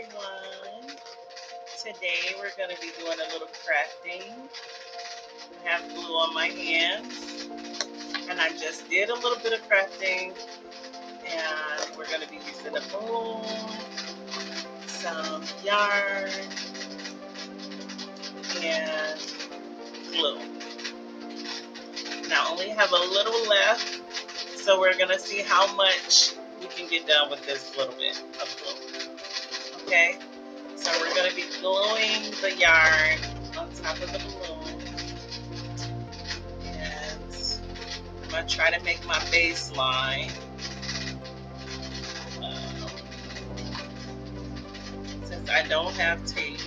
everyone. Today we're going to be doing a little crafting. I have glue on my hands and I just did a little bit of crafting, and we're going to be using a balloon, some yarn, and glue. And I only have a little left, so we're going to see how much we can get done with this little bit of glue. Okay? So we're going to be gluing the yarn on top of the balloon, and I'm going to try to make my baseline. Since I don't have tape,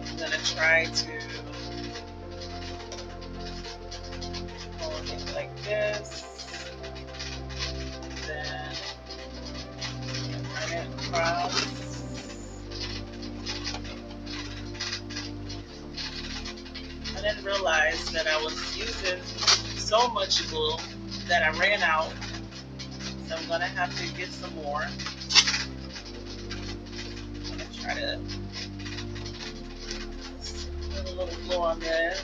I'm going to try to hold it like this, and then run it across. I didn't realize that I was using so much glue that I ran out, so I'm going to have to get some more. I'm going to try to put a little glue on this.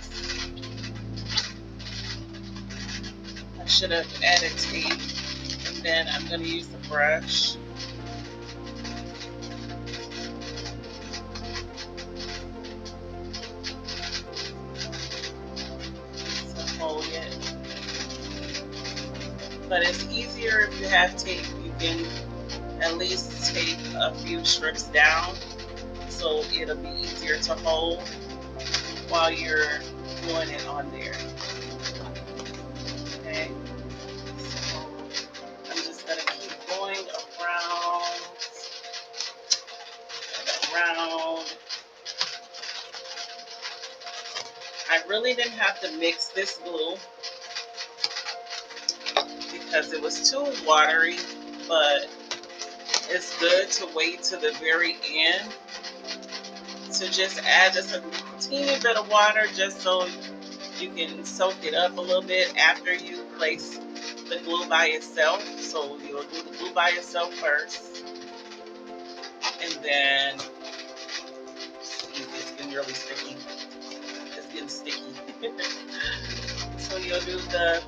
I should have added tape, and then I'm going to use the brush. Hold it. But it's easier if you have tape. You can at least take a few strips down, so it'll be easier to hold while you're gluing it on there. Okay, so I'm just going to keep going around and around. I really didn't have to mix this glue because it was too watery, but it's good to wait to the very end to just add just a teeny bit of water, just so you can soak it up a little bit after you place the glue by itself. So you'll do the glue by itself first, and then it's getting really sticky. It's getting sticky. So you'll do the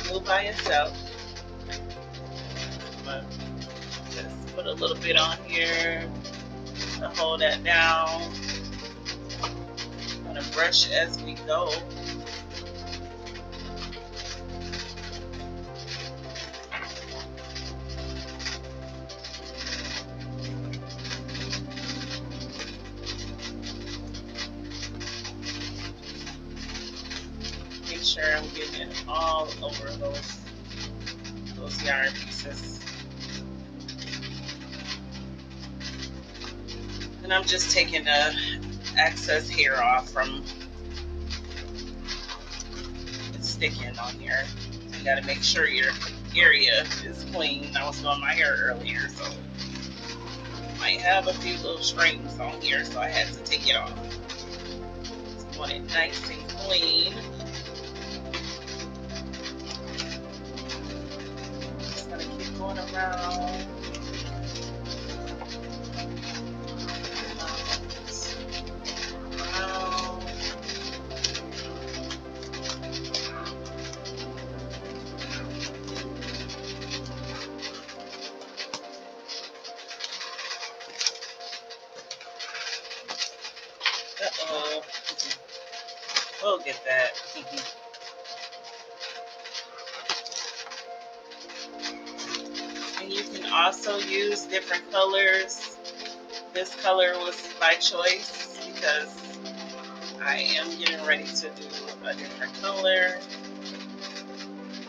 glue by itself. I'm gonna just put a little bit on here to hold that down. I'm gonna brush as we go. Make sure I'm getting it all over those yarn pieces. And I'm just taking the excess hair off from it sticking on here. You gotta make sure your area is clean. I was doing my hair earlier, so I might have a few little strings on here, so I had to take it off. So I want it nice and clean. Just gonna keep going around. Uh-oh. We'll get that. And you can also use different colors. This color was by choice because I am getting ready to do a different color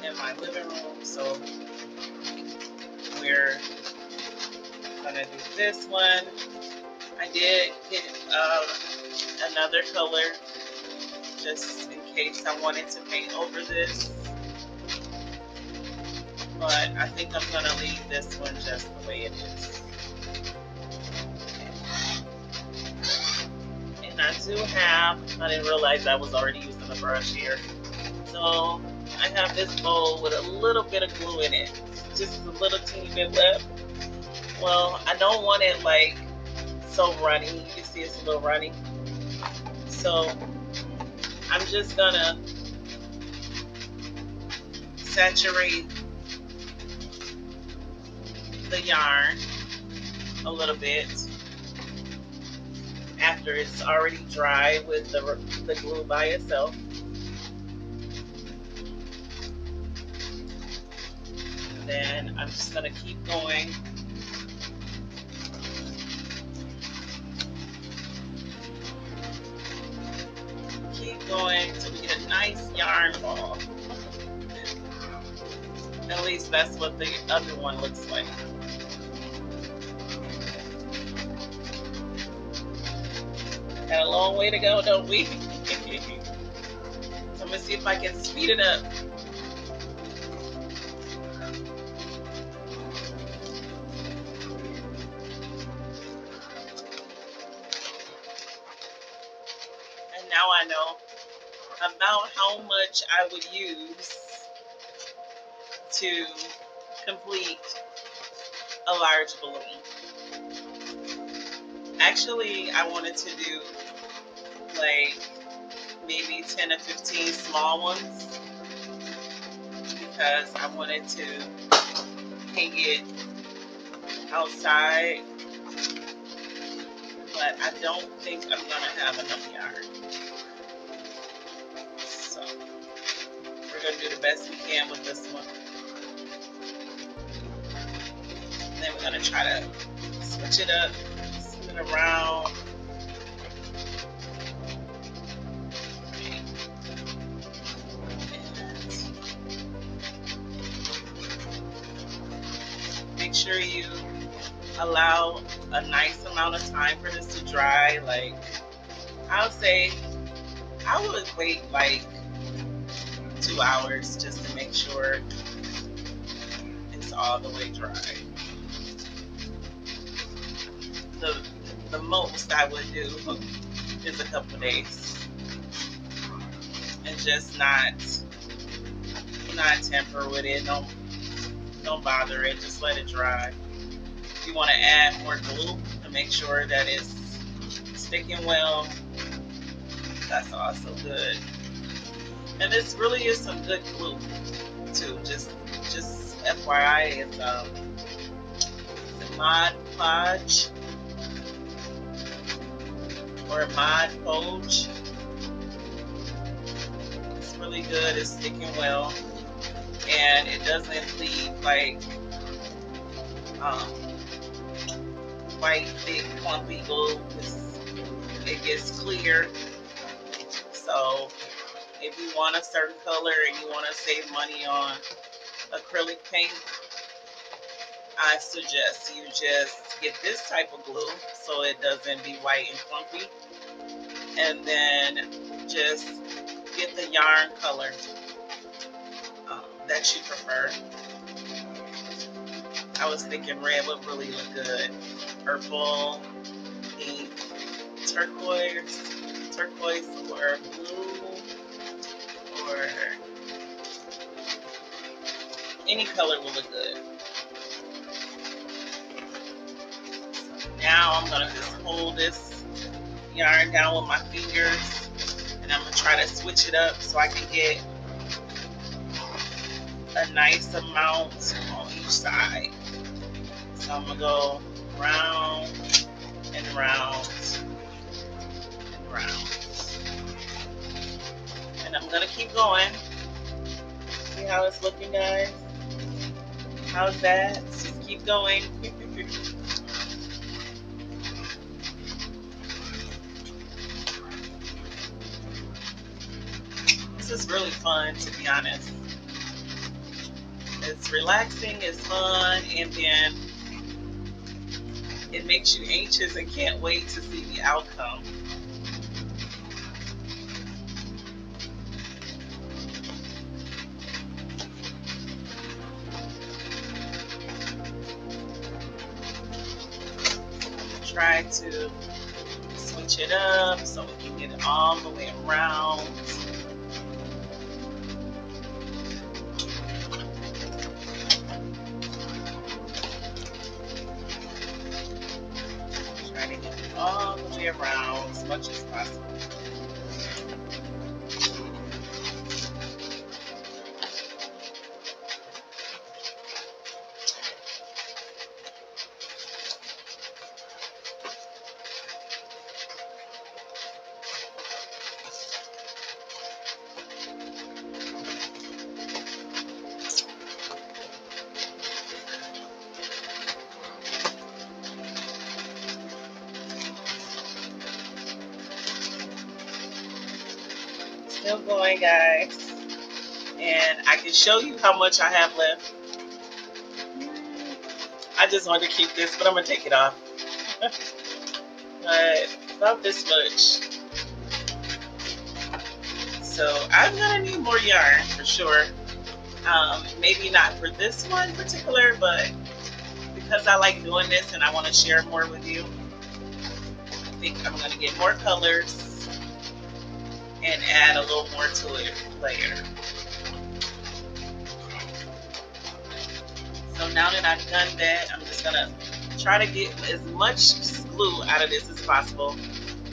in my living room. So we're gonna do this one. I did get another color just in case I wanted to paint over this, but I think I'm gonna leave this one just the way it is. And I do have, I didn't realize I was already using the brush here, so I have this bowl with a little bit of glue in it, just a little teeny bit left. Well, I don't want it like so runny. You can see it's a little runny. So I'm just gonna saturate the yarn a little bit after it's already dry with the glue by itself. And then I'm just gonna keep going. Keep going until we get a nice yarn ball. At least that's what the other one looks like. Got a long way to go, don't we? So I'm gonna see if I can speed it up. And now I know about how much I would use to complete a large balloon. Actually, I wanted to do like maybe 10 or 15 small ones because I wanted to hang it outside, but I don't think I'm gonna have enough yarn. So we're gonna do the best we can with this one. And then we're gonna try to switch it up, spin it around. Make sure you allow a nice amount of time for this to dry. Like, I would say I would wait like 2 hours just to make sure it's all the way dry. The most I would do is a couple days and just not tamper with it. Don't bother it. Just let it dry. If you want to add more glue to make sure that it's sticking well, that's also good. And this really is some good glue too. Just FYI, it's Mod Podge or Mod Podge. It's really good. It's sticking well, and it doesn't leave like white, thick, clumpy glue. It gets clear. So if you want a certain color and you want to save money on acrylic paint, I suggest you just get this type of glue so it doesn't be white and clumpy, and then just get the yarn color that you prefer. I was thinking red would really look good. Purple, pink, turquoise or blue, or any color will look good. Now I'm gonna just hold this yarn down with my fingers, and I'm gonna try to switch it up so I can get a nice amount on each side. So I'm gonna go round and round and round, and I'm gonna keep going. See how it's looking, guys? How's that? Just keep going. This is really fun, to be honest. It's relaxing, it's fun, and then it makes you anxious and can't wait to see the outcome. Try to switch it up so we can get it all the way around. way around as much as possible. Still going, guys. And I can show you how much I have left. I just wanted to keep this, but I'm going to take it off. But about this much. So I'm going to need more yarn for sure. Maybe not for this one in particular, but because I like doing this and I want to share more with you, I think I'm going to get more colors and add a little more to it later. So now that I've done that, I'm just going to try to get as much glue out of this as possible.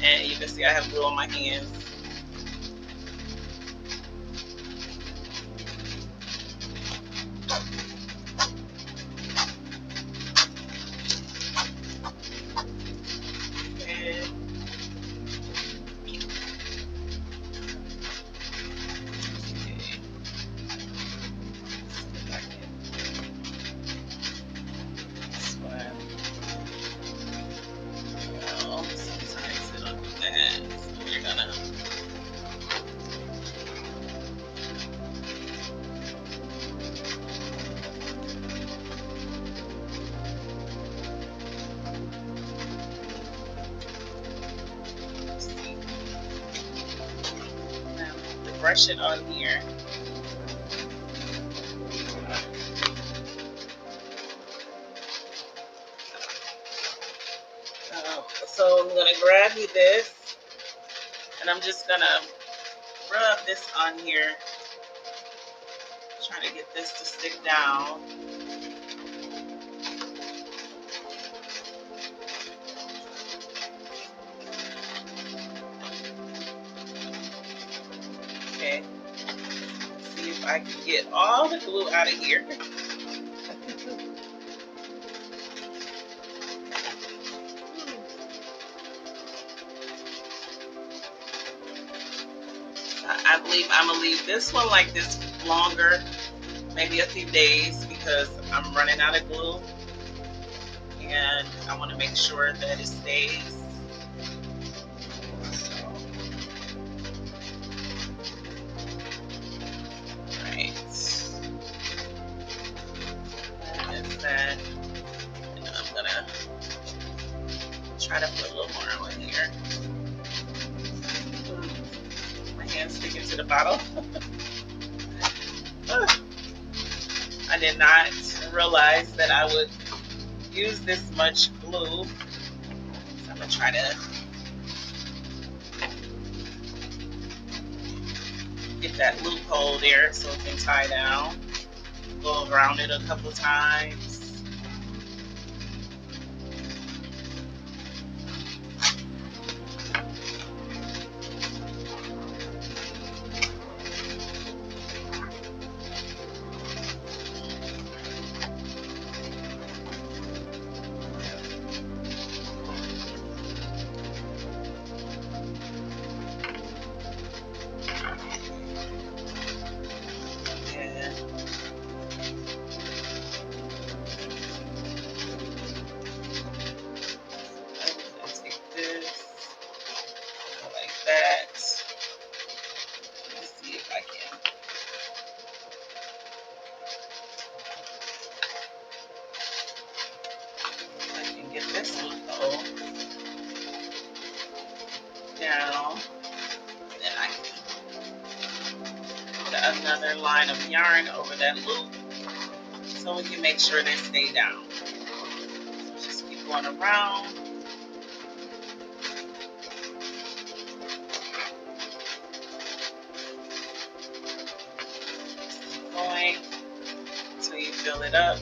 And you can see I have glue on my hands. Brush it on here. So I'm going to grab you this, and I'm just going to rub this on here, trying to get this to stick down. Okay, let's see if I can get all the glue out of here. I believe I'm going to leave this one like this longer, maybe a few days, because I'm running out of glue. And I want to make sure that it stays. That, and I'm gonna try to put a little more on here. My hand's sticking to the bottle. I did not realize that I would use this much glue, so I'm gonna try to get that loophole there so it can tie down. Go around it a couple times. Down, then I can put another line of yarn over that loop so we can make sure they stay down. So just keep going around. Just keep going until you fill it up.